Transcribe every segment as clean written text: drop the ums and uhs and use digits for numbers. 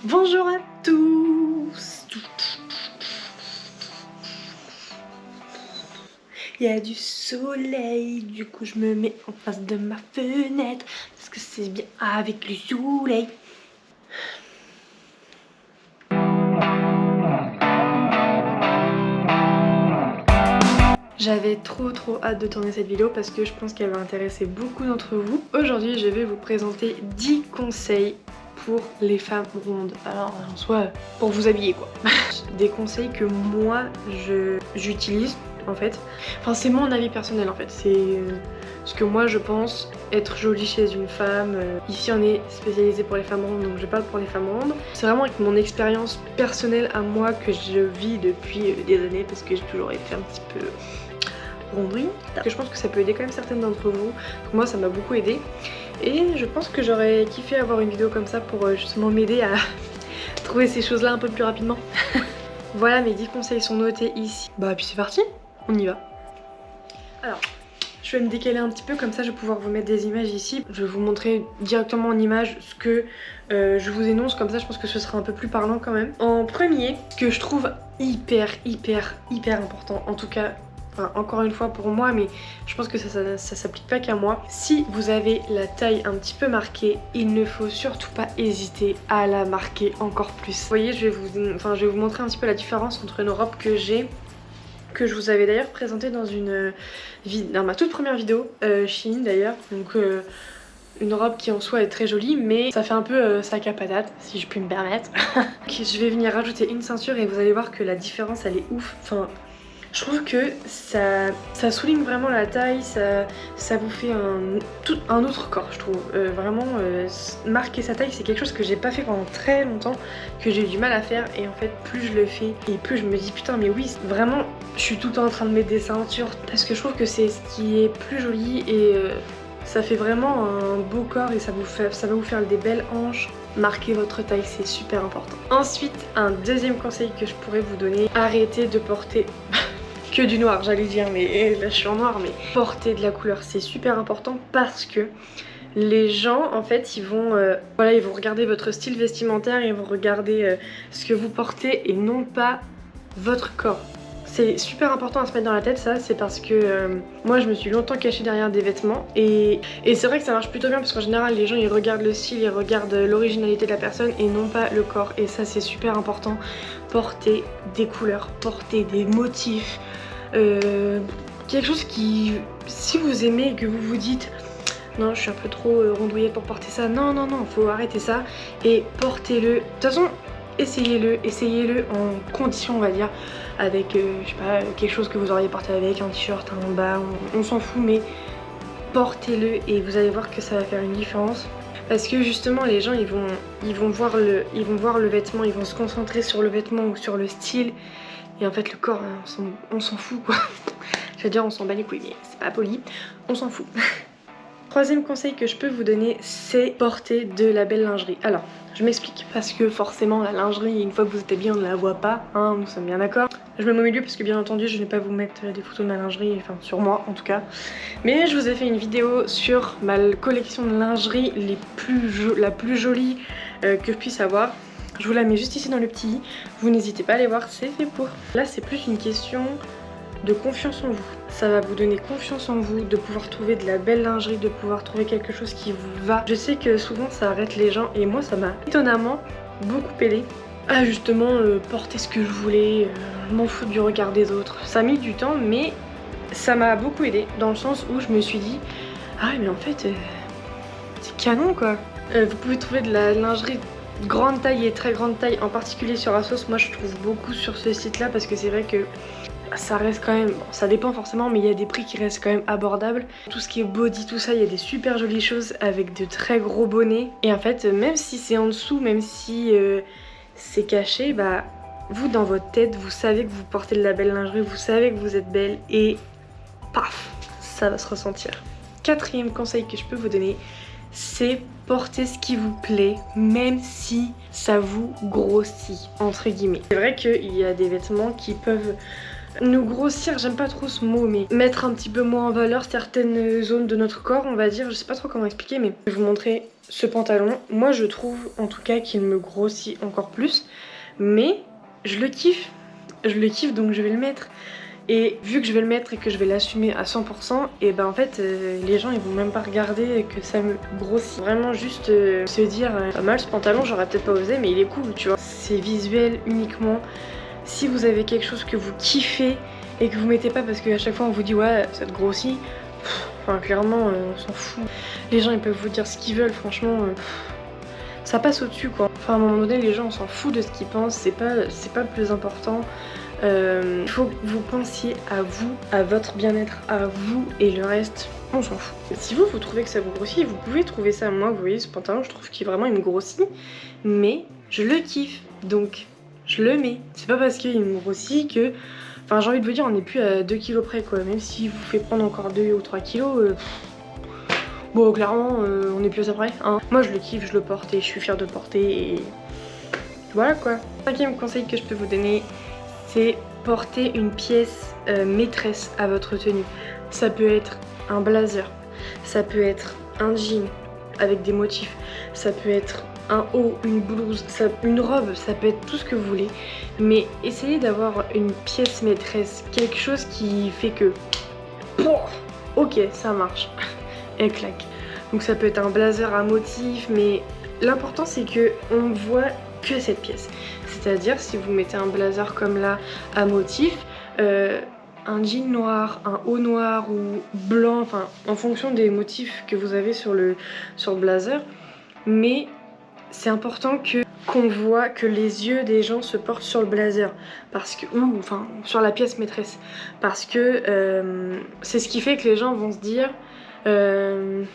Bonjour à tous. Il y a du soleil, du coup je me mets en face de ma fenêtre parce que c'est bien avec le soleil. J'avais trop hâte de tourner cette vidéo parce que je pense qu'elle va intéresser beaucoup d'entre vous. Aujourd'hui je vais vous présenter 10 conseils pour les femmes rondes. Alors en soi, pour vous habiller quoi. Des conseils que moi j'utilise en fait. Enfin c'est mon avis personnel en fait. C'est ce que moi je pense être jolie chez une femme. Ici on est spécialisé pour les femmes rondes donc je parle pour les femmes rondes. C'est vraiment avec mon expérience personnelle à moi que je vis depuis des années parce que j'ai toujours été un petit peu rondouille. Je pense que ça peut aider quand même certaines d'entre vous. Donc moi ça m'a beaucoup aidé. Et je pense que j'aurais kiffé avoir une vidéo comme ça pour justement m'aider à trouver ces choses là un peu plus rapidement. Voilà, mes 10 conseils sont notés ici. Bah puis c'est parti, on y va. Alors, je vais me décaler un petit peu, comme ça je vais pouvoir vous mettre des images ici. Je vais vous montrer directement en image ce que je vous énonce, comme ça je pense que ce sera un peu plus parlant quand même. En premier, ce que je trouve hyper important, en tout cas, enfin, encore une fois pour moi, mais je pense que ça s'applique pas qu'à moi. Si vous avez la taille un petit peu marquée, il ne faut surtout pas hésiter à la marquer encore plus. Vous voyez, je vais vous montrer un petit peu la différence entre une robe que j'ai, que je vous avais d'ailleurs présenté dans ma toute première vidéo, Shein d'ailleurs. Donc une robe qui en soi est très jolie, mais ça fait un peu sac à patate, si je puis me permettre. Je vais venir rajouter une ceinture et vous allez voir que la différence elle est ouf. Enfin, je trouve que ça souligne vraiment la taille, ça vous fait un autre corps, je trouve. Vraiment, marquer sa taille, c'est quelque chose que j'ai pas fait pendant très longtemps, que j'ai eu du mal à faire. Et en fait, plus je le fais, et plus je me dis putain, mais oui, vraiment, je suis tout le temps en train de mettre des ceintures. Parce que je trouve que c'est ce qui est plus joli et ça fait vraiment un beau corps et ça va vous faire des belles hanches. Marquez votre taille, c'est super important. Ensuite, un deuxième conseil que je pourrais vous donner, arrêtez de porter... que du noir j'allais dire, mais là je suis en noir, mais porter de la couleur c'est super important parce que les gens en fait ils vont regarder votre style vestimentaire, ils vont regarder ce que vous portez et non pas votre corps. C'est super important à se mettre dans la tête ça, c'est parce que moi je me suis longtemps cachée derrière des vêtements et c'est vrai que ça marche plutôt bien parce qu'en général les gens ils regardent le style, ils regardent l'originalité de la personne et non pas le corps, et ça c'est super important. Porter des couleurs, porter des motifs, quelque chose qui, si vous aimez et que vous vous dites non je suis un peu trop rondouillette pour porter ça, non, faut arrêter ça et portez-le. De toute façon essayez-le en condition on va dire, avec je sais pas, quelque chose que vous auriez porté avec, un t-shirt, un bas, on s'en fout, mais portez-le et vous allez voir que ça va faire une différence. Parce que justement les gens ils vont voir le vêtement, ils vont se concentrer sur le vêtement ou sur le style. Et en fait le corps on s'en fout quoi. Je veux dire on s'en bat les couilles mais c'est pas poli, on s'en fout. Troisième conseil que je peux vous donner, c'est porter de la belle lingerie. Alors je m'explique, parce que forcément la lingerie une fois que vous êtes habillé on ne la voit pas, hein, nous sommes bien d'accord. Je me mets au milieu parce que bien entendu je ne vais pas vous mettre des photos de ma lingerie, enfin sur moi en tout cas. Mais je vous ai fait une vidéo sur ma collection de lingerie la plus jolie que je puisse avoir. Je vous la mets juste ici dans le petit i, vous n'hésitez pas à aller voir, c'est fait pour. Là c'est plus une question de confiance en vous. Ça va vous donner confiance en vous, de pouvoir trouver de la belle lingerie, de pouvoir trouver quelque chose qui vous va. Je sais que souvent ça arrête les gens et moi ça m'a étonnamment beaucoup aidé à justement porter ce que je voulais, m'en foutre du regard des autres. Ça a mis du temps mais ça m'a beaucoup aidé dans le sens où je me suis dit ah mais en fait c'est canon quoi. Vous pouvez trouver de la lingerie grande taille et très grande taille, en particulier sur Asos. Moi je trouve beaucoup sur ce site là parce que c'est vrai que ça reste quand même, bon, ça dépend forcément mais il y a des prix qui restent quand même abordables. Tout ce qui est body, tout ça, il y a des super jolies choses avec de très gros bonnets. Et en fait même si c'est en dessous, même si c'est caché, bah vous dans votre tête vous savez que vous portez de la belle lingerie, vous savez que vous êtes belle et paf, ça va se ressentir. Quatrième conseil que je peux vous donner, c'est porter ce qui vous plaît, même si ça vous grossit, entre guillemets. C'est vrai qu'il y a des vêtements qui peuvent nous grossir, j'aime pas trop ce mot, mais mettre un petit peu moins en valeur certaines zones de notre corps, on va dire. Je sais pas trop comment expliquer, mais je vais vous montrer ce pantalon. Moi, je trouve en tout cas qu'il me grossit encore plus, mais je le kiffe. Je le kiffe, donc je vais le mettre. Et vu que je vais le mettre et que je vais l'assumer à 100%, et ben en fait les gens ils vont même pas regarder que ça me grossit. Vraiment juste se dire pas mal ce pantalon, j'aurais peut-être pas osé mais il est cool, tu vois. C'est visuel uniquement. Si vous avez quelque chose que vous kiffez et que vous mettez pas parce qu'à chaque fois on vous dit ouais ça te grossit, enfin clairement on s'en fout. Les gens ils peuvent vous dire ce qu'ils veulent, franchement ça passe au-dessus quoi. Enfin à un moment donné les gens on s'en fout de ce qu'ils pensent, c'est pas le plus important. Il faut que vous pensiez à vous, à votre bien-être, à vous, et le reste, on s'en fout. Si vous trouvez que ça vous grossit, vous pouvez trouver ça. Moi, vous voyez, ce pantalon, je trouve qu'il vraiment il me grossit, mais je le kiffe, donc je le mets. C'est pas parce qu'il me grossit que... Enfin, j'ai envie de vous dire, on n'est plus à 2 kilos près, quoi. Même si vous fait prendre encore 2 ou 3 kilos... Bon, clairement, on n'est plus à ça près, hein. Moi, je le kiffe, je le porte et je suis fière de le porter, et... Voilà, quoi. 5e conseil que je peux vous donner... c'est porter une pièce maîtresse à votre tenue. Ça peut être un blazer, ça peut être un jean avec des motifs, ça peut être un haut, une blouse, une robe, ça peut être tout ce que vous voulez. Mais essayez d'avoir une pièce maîtresse, quelque chose qui fait que... ok, ça marche. Elle claque. Donc ça peut être un blazer à motif, mais l'important c'est que on voit que cette pièce. C'est-à-dire si vous mettez un blazer comme là à motif, un jean noir, un haut noir ou blanc, enfin en fonction des motifs que vous avez sur le blazer, mais c'est important qu'on voit que les yeux des gens se portent sur le blazer parce que ou enfin sur la pièce maîtresse parce que c'est ce qui fait que les gens vont se dire elle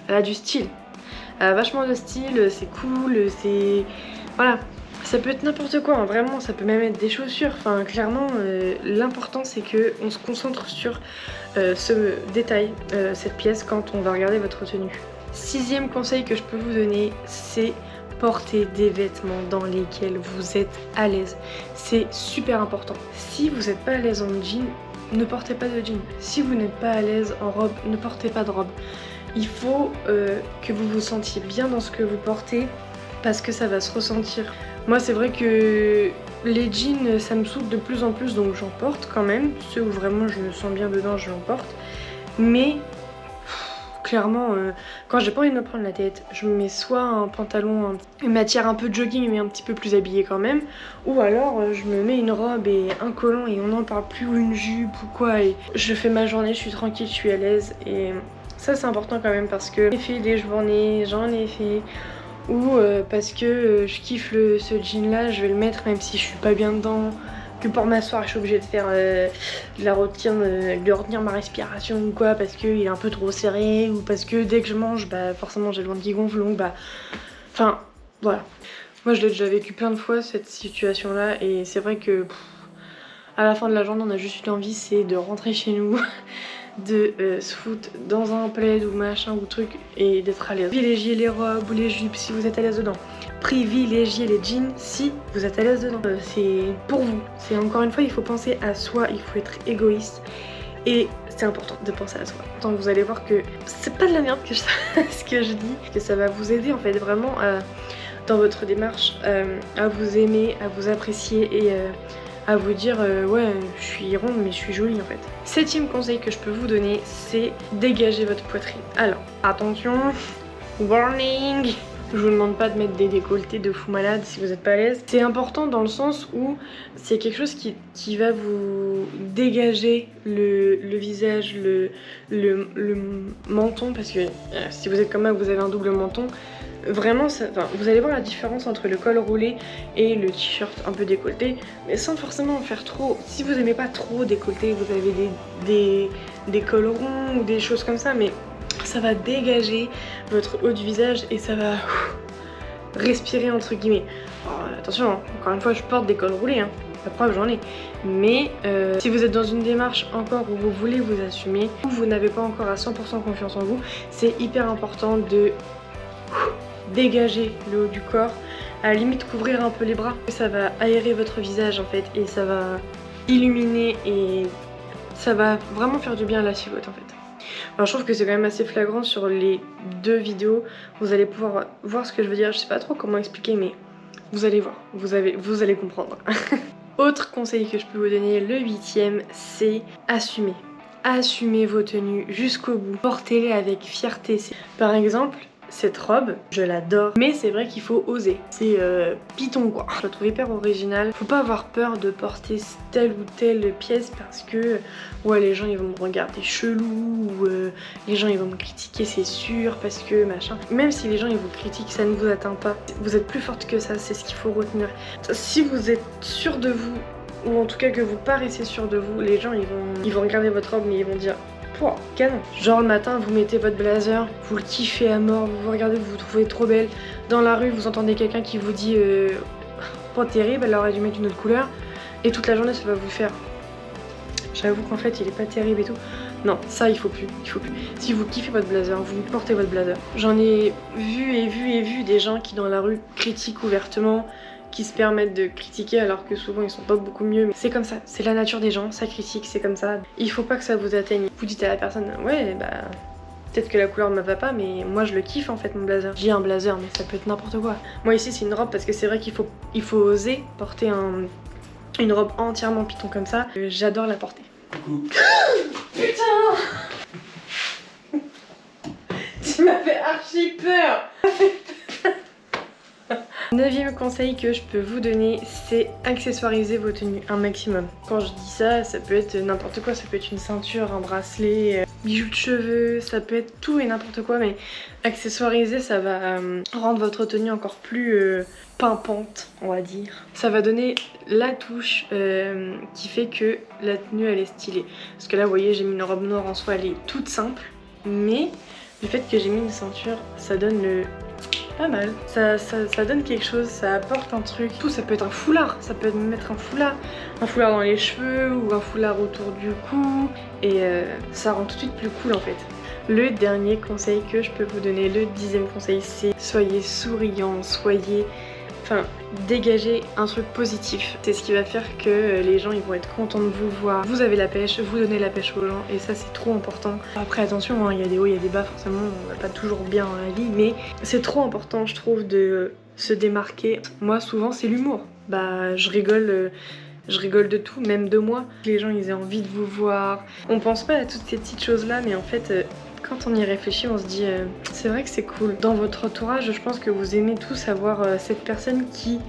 a du style, elle a vachement de style, c'est cool, c'est... Voilà. Ça peut être n'importe quoi, hein, vraiment, ça peut même être des chaussures. Enfin, clairement, l'important c'est qu'on se concentre sur ce détail, cette pièce, quand on va regarder votre tenue. 6e conseil que je peux vous donner, c'est porter des vêtements dans lesquels vous êtes à l'aise. C'est super important. Si vous n'êtes pas à l'aise en jean, ne portez pas de jean. Si vous n'êtes pas à l'aise en robe, ne portez pas de robe. Il faut que vous vous sentiez bien dans ce que vous portez parce que ça va se ressentir. Moi c'est vrai que les jeans ça me saoule de plus en plus donc j'en porte quand même. Ceux où vraiment je me sens bien dedans j'en porte. Mais clairement quand j'ai pas envie de me prendre la tête, je me mets soit un pantalon, une matière un peu jogging mais un petit peu plus habillée quand même. Ou alors je me mets une robe et un collant et on n'en parle plus, ou une jupe ou quoi. Et je fais ma journée, je suis tranquille, je suis à l'aise. Et ça c'est important quand même parce que j'ai fait des journées, j'en ai fait... ou parce que je kiffe ce jean là, je vais le mettre même si je suis pas bien dedans, que pour m'asseoir je suis obligée de faire de retenir ma respiration ou quoi parce qu'il est un peu trop serré, ou parce que dès que je mange bah forcément j'ai le ventre qui gonfle, donc bah enfin voilà. Moi je l'ai déjà vécu plein de fois cette situation là et c'est vrai que à la fin de la journée on a juste une envie, c'est de rentrer chez nous de se foutre dans un plaid ou machin ou truc et d'être à l'aise. Privilégiez les robes ou les jupes si vous êtes à l'aise dedans. Privilégiez les jeans si vous êtes à l'aise dedans. C'est pour vous. C'est encore une fois, il faut penser à soi, il faut être égoïste et c'est important de penser à soi. Donc vous allez voir que c'est pas de la merde que ce que je dis, que ça va vous aider en fait vraiment dans votre démarche à vous aimer, à vous apprécier et à vous dire ouais je suis ronde mais je suis jolie en fait. 7e conseil que je peux vous donner, c'est dégager votre poitrine. Alors attention, warning, je vous demande pas de mettre des décolletés de fou malade si vous n'êtes pas à l'aise. C'est important dans le sens où c'est quelque chose qui va vous dégager le visage, le menton, parce que si vous êtes comme moi, vous avez un double menton. Vraiment, vous allez voir la différence entre le col roulé et le t-shirt un peu décolleté, mais sans forcément en faire trop. Si vous aimez pas trop décolleté, vous avez des cols ronds ou des choses comme ça, mais ça va dégager votre haut du visage et ça va respirer entre guillemets. Alors, attention, hein, encore une fois, je porte des cols roulés, hein, la preuve j'en ai. Mais si vous êtes dans une démarche encore où vous voulez vous assumer, ou vous n'avez pas encore à 100% confiance en vous, c'est hyper important de dégager le haut du corps, à la limite couvrir un peu les bras. Ça va aérer votre visage en fait et ça va illuminer et ça va vraiment faire du bien à la silhouette en fait. Alors je trouve que c'est quand même assez flagrant sur les 2 vidéos, vous allez pouvoir voir ce que je veux dire, je sais pas trop comment expliquer mais vous allez voir, vous allez comprendre. Autre conseil que je peux vous donner, le 8e, c'est assumer. Assumez vos tenues jusqu'au bout, portez-les avec fierté. Par exemple, cette robe, je l'adore, mais c'est vrai qu'il faut oser. C'est Python quoi. Je la trouve hyper originale. Faut pas avoir peur de porter telle ou telle pièce parce que ouais les gens ils vont me regarder chelou ou les gens ils vont me critiquer c'est sûr parce que machin. Même si les gens ils vous critiquent, ça ne vous atteint pas. Vous êtes plus forte que ça, c'est ce qu'il faut retenir. Si vous êtes sûr de vous, ou en tout cas que vous paraissez sûr de vous, les gens ils vont regarder votre robe mais ils vont dire pouah, canon. Genre le matin vous mettez votre blazer, vous le kiffez à mort, vous regardez, vous vous trouvez trop belle. Dans la rue vous entendez quelqu'un qui vous dit pas terrible, elle aurait dû mettre une autre couleur. Et toute la journée ça va vous faire j'avoue qu'en fait il est pas terrible et tout. Non, ça il faut plus. Si vous kiffez votre blazer, vous portez votre blazer. J'en ai vu des gens qui dans la rue critiquent ouvertement, qui se permettent de critiquer alors que souvent ils sont pas beaucoup mieux, mais c'est comme ça, c'est la nature des gens, ça critique, c'est comme ça. Il faut pas que ça vous atteigne. Vous dites à la personne ouais bah peut-être que la couleur ne me va pas mais moi je le kiffe en fait mon blazer. J'ai un blazer mais ça peut être n'importe quoi. Moi ici c'est une robe parce que c'est vrai qu'il faut oser porter une robe entièrement Python comme ça. J'adore la porter. Putain tu m'as fait archi peur. 9e conseil que je peux vous donner, c'est accessoiriser vos tenues un maximum. Quand je dis ça, ça peut être n'importe quoi, ça peut être une ceinture, un bracelet, bijoux de cheveux, ça peut être tout et n'importe quoi, mais accessoiriser ça va rendre votre tenue encore plus pimpante, on va dire. Ça va donner la touche qui fait que la tenue elle est stylée. Parce que là vous voyez j'ai mis une robe noire en soi, elle est toute simple, mais le fait que j'ai mis une ceinture, ça donne le... pas mal, ça donne quelque chose, ça apporte un truc. Tout ça peut être un foulard, ça peut être mettre un foulard dans les cheveux ou un foulard autour du cou et ça rend tout de suite plus cool en fait. Le dernier conseil que je peux vous donner, le 10e conseil, c'est soyez souriant, dégagez un truc positif. C'est ce qui va faire que les gens ils vont être contents de vous voir. Vous avez la pêche, vous donnez la pêche aux gens et ça c'est trop important. Après attention, il y a des hauts, il y a des bas, forcément on va pas toujours bien dans la vie, mais c'est trop important je trouve de se démarquer. Moi souvent c'est l'humour. Bah je rigole de tout, même de moi. Les gens ils aient envie de vous voir. On pense pas à toutes ces petites choses là mais en fait... quand on y réfléchit, on se dit c'est vrai que c'est cool. Dans votre entourage, je pense que vous aimez tous avoir cette personne qui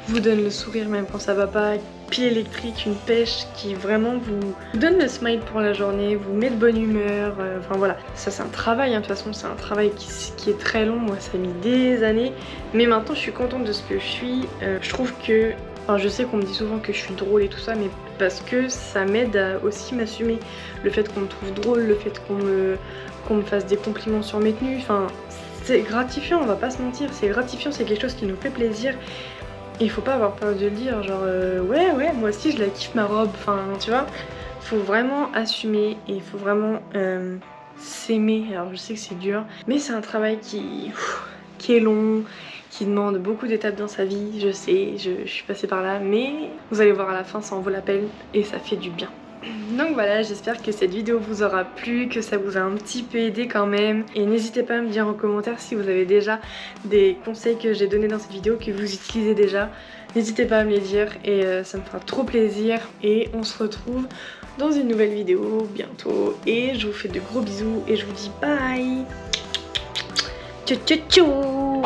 vous donne le sourire même quand ça va pas, pied électrique, une pêche qui vraiment vous donne le smile pour la journée, vous met de bonne humeur, enfin voilà. Ça c'est un travail, de toute façon c'est un travail qui est très long, moi ça a mis des années, mais maintenant je suis contente de ce que je suis. Je trouve que, enfin je sais qu'on me dit souvent que je suis drôle et tout ça, mais parce que ça m'aide à aussi m'assumer. Le fait qu'on me trouve drôle, le fait qu'on me fasse des compliments sur mes tenues, enfin c'est gratifiant, on va pas se mentir, c'est gratifiant, c'est quelque chose qui nous fait plaisir et il faut pas avoir peur de le dire, genre ouais moi aussi je la kiffe ma robe, enfin tu vois, faut vraiment assumer et il faut vraiment s'aimer. Alors je sais que c'est dur mais c'est un travail qui est long, qui demande beaucoup d'étapes dans sa vie, je sais, je suis passée par là, mais vous allez voir à la fin ça en vaut la peine et ça fait du bien. Donc voilà, j'espère que cette vidéo vous aura plu, que ça vous a un petit peu aidé quand même. Et n'hésitez pas à me dire en commentaire si vous avez déjà des conseils que j'ai donnés dans cette vidéo que vous utilisez déjà. N'hésitez pas à me les dire et ça me fera trop plaisir. Et on se retrouve dans une nouvelle vidéo bientôt. Et je vous fais de gros bisous et je vous dis bye. Tchou tchou tchou.